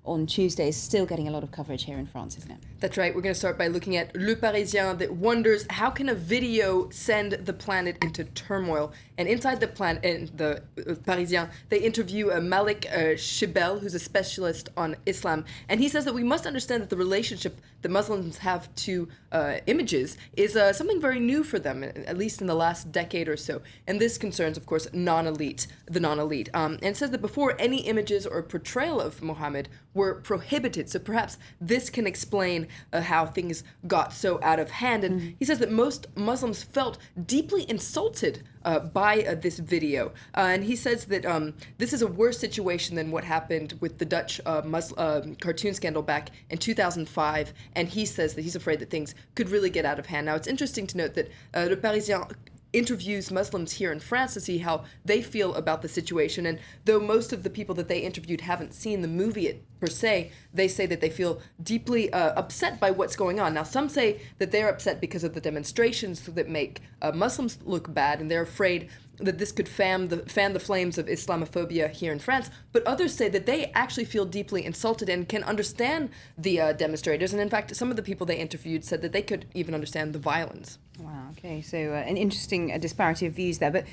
on Tuesday is still getting a lot of coverage here in France, isn't it? That's right. We're going to start by looking at Le Parisien that wonders how can a video send the planet into turmoil. And inside the planet, in the Parisien, they interview Malik Shibel, who's a specialist on Islam. And he says that we must understand that the relationship that Muslims have to images is something very new for them, at least in the last decade or so. And this concerns, of course, the non-elite. And it says that before any images or portrayal of Muhammad were prohibited. So perhaps this can explain how things got so out of hand. And he says that most Muslims felt deeply insulted by this video. And he says that this is a worse situation than what happened with the Dutch cartoon scandal back in 2005. And he says that he's afraid that things could really get out of hand. Now, it's interesting to note that Le Parisien interviews Muslims here in France to see how they feel about the situation. And though most of the people that they interviewed haven't seen the movie per se, they say that they feel deeply upset by what's going on. Now, some say that they're upset because of the demonstrations that make Muslims look bad, and they're afraid that this could fan the flames of Islamophobia here in France. But others say that they actually feel deeply insulted and can understand the demonstrators. And in fact, some of the people they interviewed said that they could even understand the violence. Wow, okay, so an interesting disparity of views there. But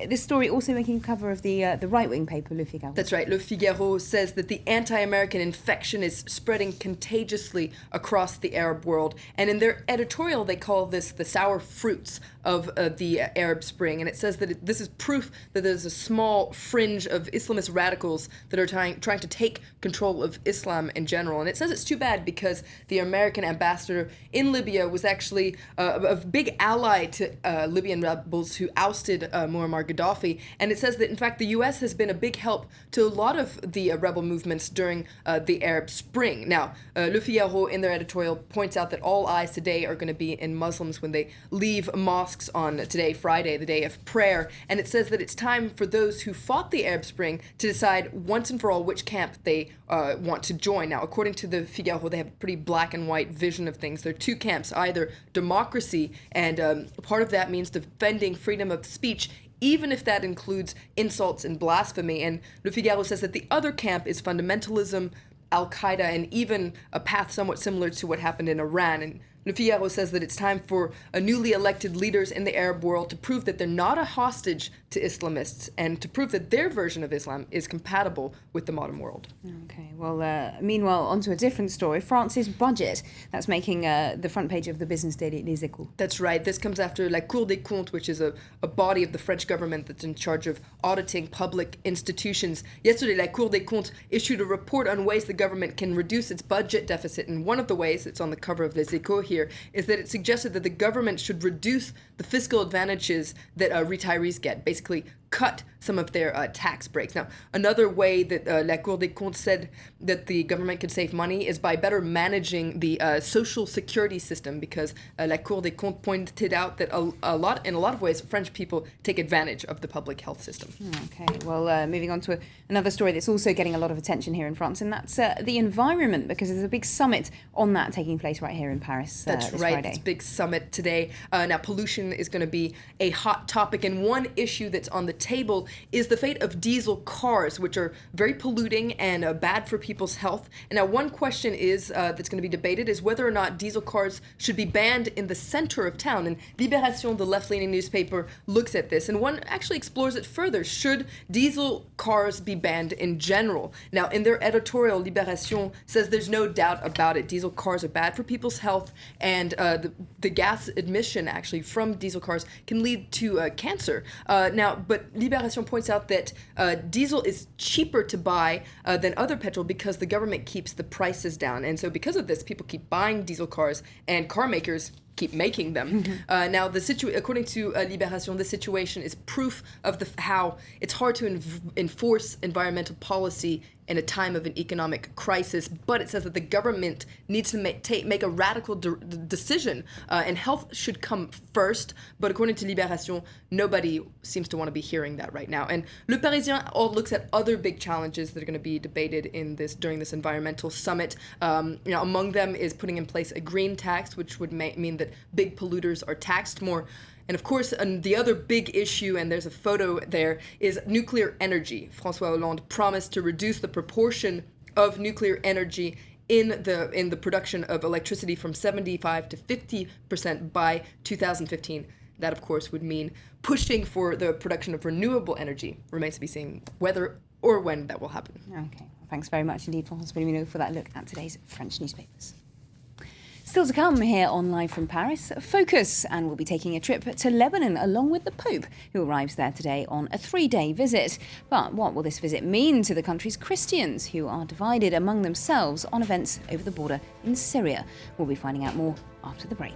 this story also making cover of the right-wing paper, Le Figaro. That's right. Le Figaro says that the anti-American infection is spreading contagiously across the Arab world. And in their editorial, they call this the sour fruits of the Arab Spring. And it says that this is proof that there's a small fringe of Islamist radicals that are trying to take control of Islam in general. And it says it's too bad because the American ambassador in Libya was actually a big ally to Libyan rebels who ousted Muammar Gaddafi. And it says that, in fact, the U.S. has been a big help to a lot of the rebel movements during the Arab Spring. Now, Le Figaro, in their editorial, points out that all eyes today are going to be in Muslims when they leave mosques on today, Friday, the day of prayer. And it says that it's time for those who fought the Arab Spring to decide once and for all which camp they want to join. Now, according to the Figaro, they have a pretty black and white vision of things. There are two camps, either democracy, and part of that means defending freedom of speech, even if that includes insults and blasphemy. And Le Figaro says that the other camp is fundamentalism, Al-Qaeda, and even a path somewhat similar to what happened in Iran. And Le Figaro says that it's time for newly elected leaders in the Arab world to prove that they're not a hostage to Islamists and to prove that their version of Islam is compatible with the modern world. Okay, well, meanwhile, onto a different story. France's budget. That's making the front page of the business daily Les Echos. That's right. This comes after La Cour des Comptes, which is a body of the French government that's in charge of auditing public institutions. Yesterday, La Cour des Comptes issued a report on ways the government can reduce its budget deficit. And one of the ways, it's on the cover of Les Echos here, is that it suggested that the government should reduce the fiscal advantages that retirees get, basically cut some of their tax breaks. Now, another way that La Cour des Comptes said that the government could save money is by better managing the social security system, because La Cour des Comptes pointed out that in a lot of ways, French people take advantage of the public health system. Okay, well, moving on to another story that's also getting a lot of attention here in France, and that's the environment, because there's a big summit on that taking place right here in Paris That's this right, Friday. it's a big summit today. Now, pollution is going to be a hot topic, and one issue that's on the table is the fate of diesel cars, which are very polluting and bad for people's health. And now, one question is that's going to be debated is whether or not diesel cars should be banned in the center of town. And Libération, the left-leaning newspaper, looks at this, and one actually explores it further. Should diesel cars be banned in general? Now, in their editorial, Libération says there's no doubt about it. Diesel cars are bad for people's health, and the gas emission actually from diesel cars can lead to cancer. But Libération points out that diesel is cheaper to buy than other petrol because the government keeps the prices down. And so because of this, people keep buying diesel cars, and car makers keep making them. Now, according to Libération, the situation is proof of how it's hard to enforce environmental policy in a time of an economic crisis, but it says that the government needs to make a radical decision, and health should come first. But according to Libération, nobody seems to want to be hearing that right now. And Le Parisien looks at other big challenges that are going to be debated during this environmental summit. Among them is putting in place a green tax, which would mean that big polluters are taxed more. And of course, the other big issue, and there's a photo there, is nuclear energy. François Hollande promised to reduce the proportion of nuclear energy in the production of electricity from 75 to 50% by 2015. That, of course, would mean pushing for the production of renewable energy. Remains to be seen whether or when that will happen. Okay, well, thanks very much indeed, Florence Bellino, for that look at today's French newspapers. Still to come here on Live from Paris, Focus, and we'll be taking a trip to Lebanon along with the Pope, who arrives there today on a 3-day visit. But what will this visit mean to the country's Christians, who are divided among themselves on events over the border in Syria? We'll be finding out more after the break.